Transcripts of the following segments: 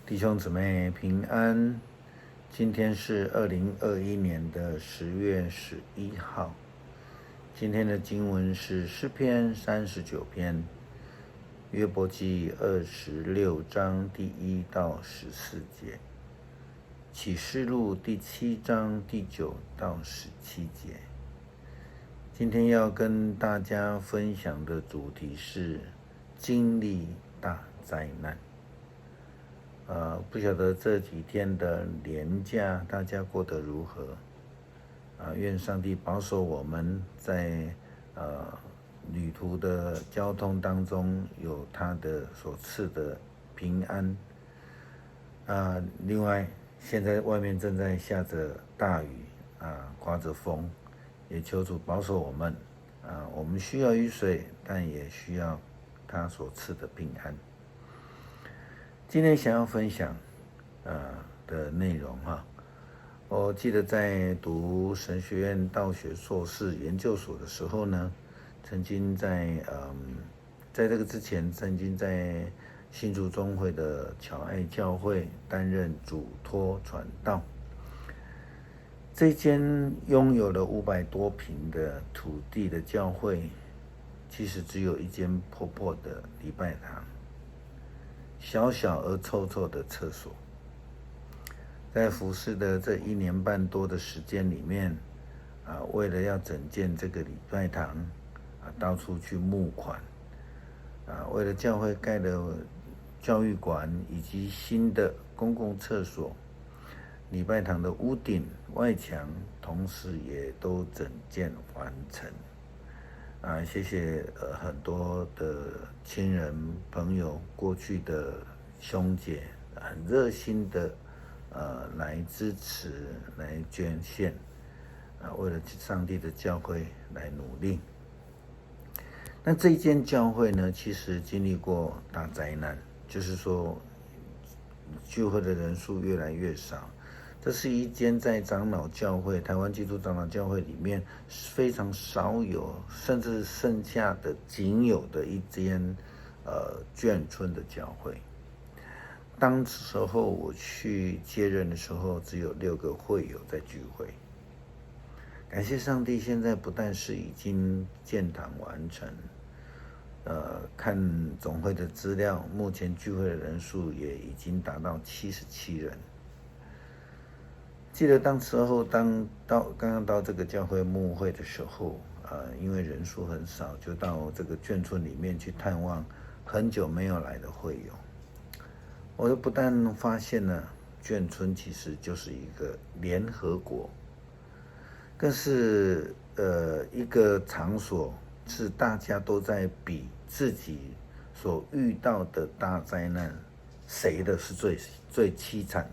弟兄姊妹平安，今天是2021年的10月11号。今天的经文是诗篇39篇、约伯记26章第1到14节、启示录第7章第9到17节。今天要跟大家分享的主题是经历大灾难。不晓得这几天的连假大家过得如何？愿上帝保守我们在旅途的交通当中有他的所赐的平安。另外，现在外面正在下着大雨，刮着风，也求主保守我们。我们需要雨水，但也需要他所赐的平安。今天想要分享的内容我记得在读神学院道学硕士研究所的时候呢，曾经在这个之前，曾经在新竹中会的巧爱教会担任主托传道。这间拥有了500多坪的土地的教会，其实只有一间破破的礼拜堂，小小而臭臭的厕所。在服侍的这1年半多的时间里面，为了要整建这个礼拜堂，到处去募款，为了教会盖了教育馆以及新的公共厕所，礼拜堂的屋顶、外墙，同时也都整建完成。谢谢很多的亲人朋友，过去的兄姐很热心的来支持、来捐献，为了上帝的教会来努力。那这一间教会呢，其实经历过大灾难，就是说聚会的人数越来越少。这是一间在长老教会，台湾基督长老教会里面非常少有，甚至剩下的仅有的一间眷村的教会。当时候我去接任的时候，只有6个会友在聚会。感谢上帝，现在不但是已经建堂完成，看总会的资料，目前聚会的人数也已经达到77人。记得当时候刚刚到这个教会牧会的时候，因为人数很少，就到这个眷村里面去探望很久没有来的会友。我不但发现了眷村其实就是一个联合国，更是一个场所，是大家都在比自己所遇到的大灾难，谁的是最凄惨。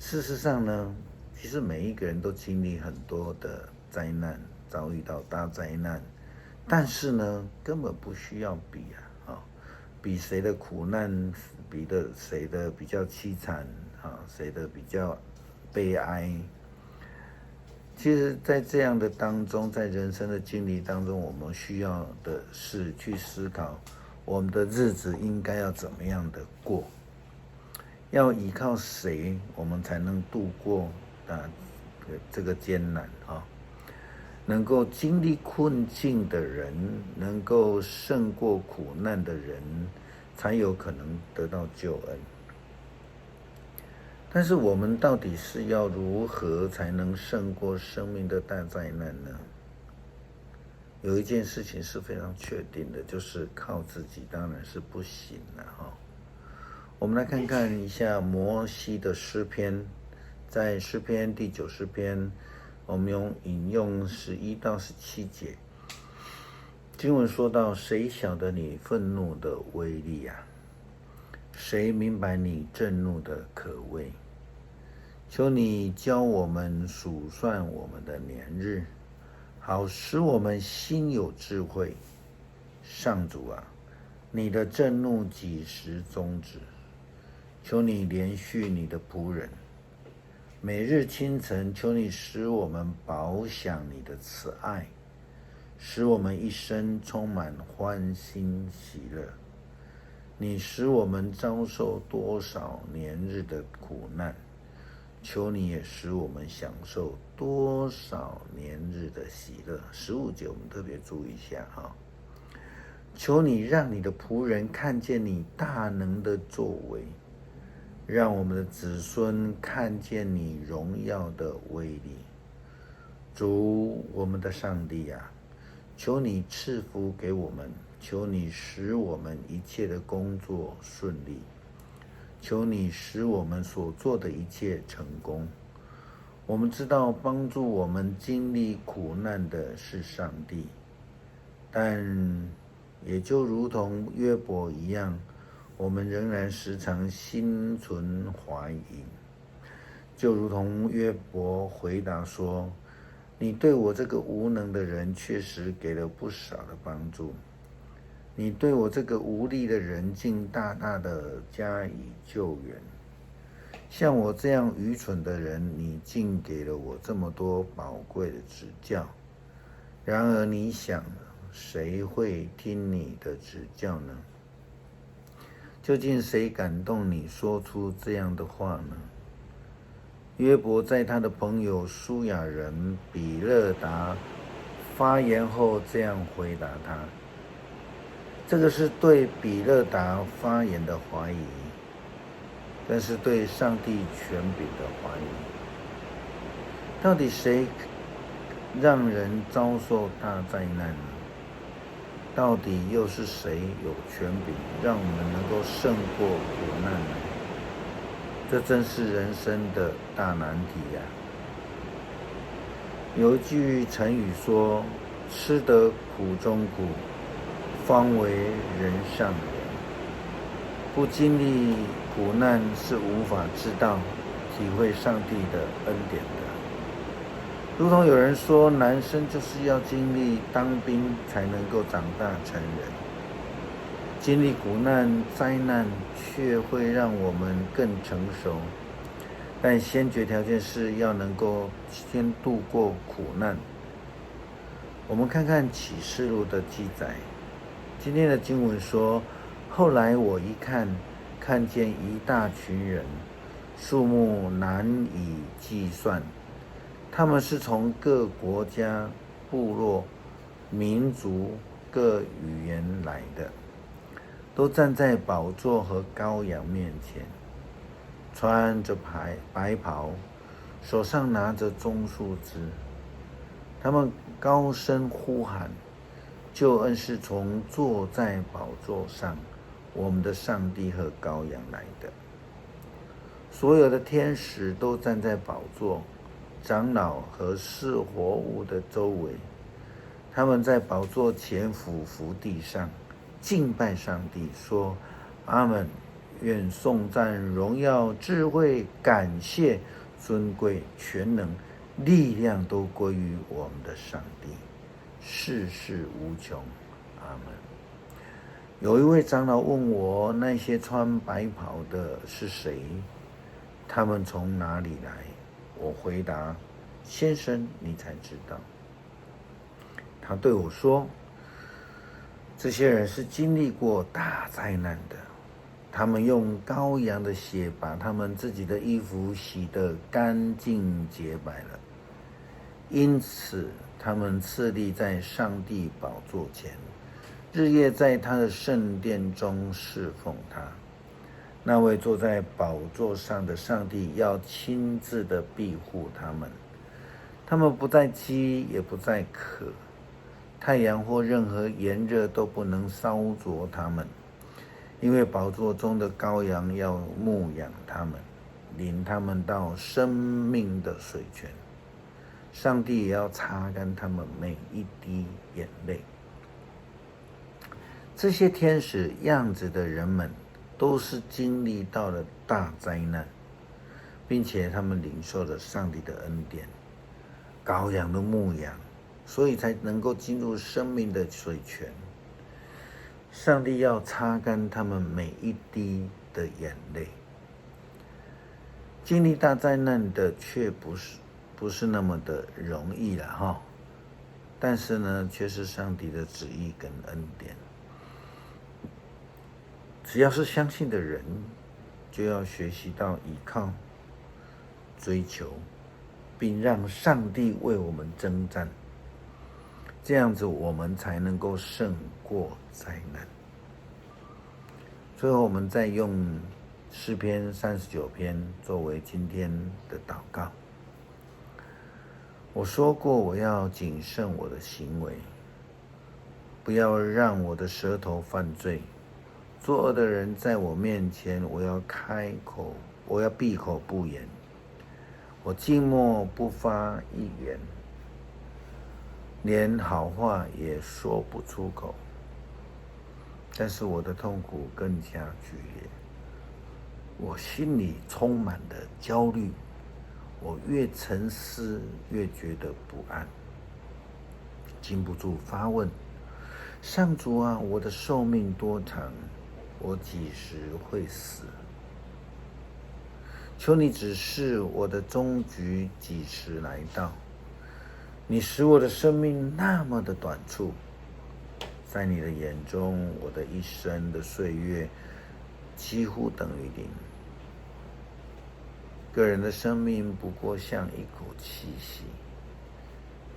事实上呢，其实每一个人都经历很多的灾难，遭遇到大灾难，但是呢，根本不需要比比谁的苦难，比的谁的比较凄惨谁的比较悲哀。其实在这样的当中，在人生的经历当中，我们需要的是去思考我们的日子应该要怎么样的过，要依靠谁我们才能度过这个艰难能够经历困境的人，能够胜过苦难的人，才有可能得到救恩。但是我们到底是要如何才能胜过生命的大灾难呢？有一件事情是非常确定的，就是靠自己当然是不行了我们来看看一下摩西的诗篇，在诗篇第90篇，我们引用11到17节。经文说到：谁晓得你愤怒的威力谁明白你震怒的可畏？求你教我们数算我们的年日，好使我们心有智慧。上主你的震怒几时终止？求你连续你的仆人。每日清晨，求你使我们饱享你的慈爱，使我们一生充满欢欣喜乐。你使我们遭受多少年日的苦难，求你也使我们享受多少年日的喜乐。15节我们特别注意一下哈。求你让你的仆人看见你大能的作为，让我们的子孙看见你荣耀的威力。主我们的上帝啊，求你赐福给我们，求你使我们一切的工作顺利，求你使我们所做的一切成功。我们知道帮助我们经历苦难的是上帝，但也就如同约伯一样，我们仍然时常心存怀疑。就如同约伯回答说，你对我这个无能的人确实给了不少的帮助，你对我这个无力的人竟大大的加以救援。像我这样愚蠢的人，你竟给了我这么多宝贵的指教。然而你想，谁会听你的指教呢？究竟谁感动你说出这样的话呢？约伯在他的朋友书亚人比勒达发言后这样回答他，这个是对比勒达发言的怀疑，但是对上帝权柄的怀疑。到底谁让人遭受大灾难呢？到底又是谁有权柄让我们能够胜过苦难呢？这真是人生的大难题呀！有一句成语说，吃得苦中苦，方为人上人。不经历苦难是无法知道体会上帝的恩典的。如同有人说，男生就是要经历当兵才能够长大成人，经历苦难灾难却会让我们更成熟，但先决条件是要能够先度过苦难。我们看看启示录的记载，今天的经文说，后来我一看，看见一大群人，数目难以计算，他们是从各国家、部落、民族、各语言来的，都站在宝座和羔羊面前，穿着白袍，手上拿着棕树枝。他们高声呼喊，救恩是从坐在宝座上我们的上帝和羔羊来的。所有的天使都站在宝座、长老和四活物的周围，他们在宝座前俯伏地上，敬拜上帝，说：阿们，愿颂赞、荣耀、智慧、感谢、尊贵、全能、力量都归于我们的上帝，世世无穷。阿们。有一位长老问我，那些穿白袍的是谁？他们从哪里来？我回答：先生，你才知道。他对我说，这些人是经历过大灾难的，他们用羔羊的血把他们自己的衣服洗得干净洁白了，因此他们侍立在上帝宝座前，日夜在他的圣殿中侍奉他。那位坐在宝座上的上帝要亲自的庇护他们，他们不再饥，也不再渴，太阳或任何炎热都不能烧灼他们，因为宝座中的羔羊要牧养他们，领他们到生命的水泉。上帝也要擦干他们每一滴眼泪。这些天使样子的人们都是经历到了大灾难，并且他们领受了上帝的恩典，羔羊的牧养，所以才能够进入生命的水泉。上帝要擦干他们每一滴的眼泪。经历大灾难的却不是那么的容易了哈，但是呢，却是上帝的旨意跟恩典。只要是相信的人，就要学习到依靠、追求，并让上帝为我们征战，这样子我们才能够胜过灾难。最后，我们再用诗篇39篇作为今天的祷告。我说过，我要谨慎我的行为，不要让我的舌头犯罪。作恶的人在我面前，我要闭口不言。我静默不发一言，连好话也说不出口。但是我的痛苦更加剧烈，我心里充满了焦虑。我越沉思，越觉得不安，禁不住发问：上主啊，我的寿命多长？我几时会死？求你指示我的终局几时来到？你使我的生命那么的短促，在你的眼中，我的一生的岁月几乎等于零。个人的生命不过像一口气息，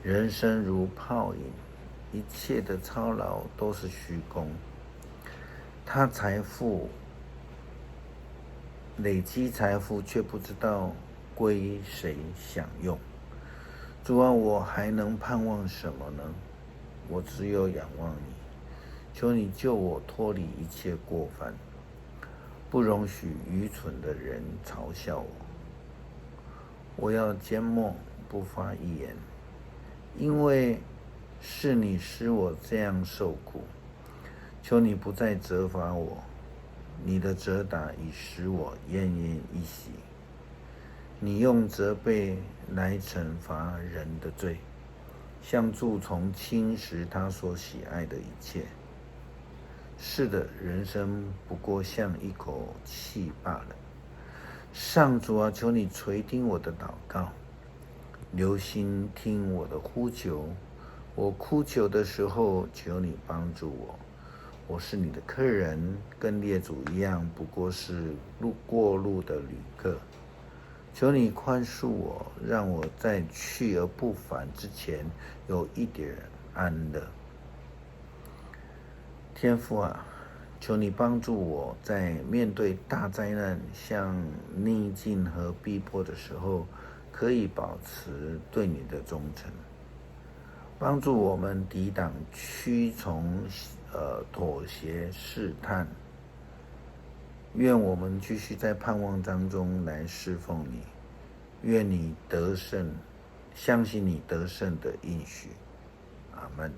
人生如泡影，一切的操劳都是虚空。他累积财富，却不知道归谁享用。主啊，我还能盼望什么呢？我只有仰望你，求你救我脱离一切过犯，不容许愚蠢的人嘲笑我。我要缄默不发一言，因为是你使我这样受苦。求你不再责罚我，你的责打已使我奄奄一息。你用责备来惩罚人的罪，像蛀虫侵蚀他所喜爱的一切。是的，人生不过像一口气罢了。上主啊，求你垂听我的祷告，留心听我的呼求。我哭求的时候，求你帮助我。我是你的客人，跟列祖一样，不过是过路的旅客。求你宽恕我，让我在去而不返之前有一点安乐。天父啊，求你帮助我在面对大灾难，像逆境和逼迫的时候，可以保持对你的忠诚，帮助我们抵挡屈从、妥协、试探。愿我们继续在盼望当中来侍奉你，愿你得胜，相信你得胜的应许。阿们。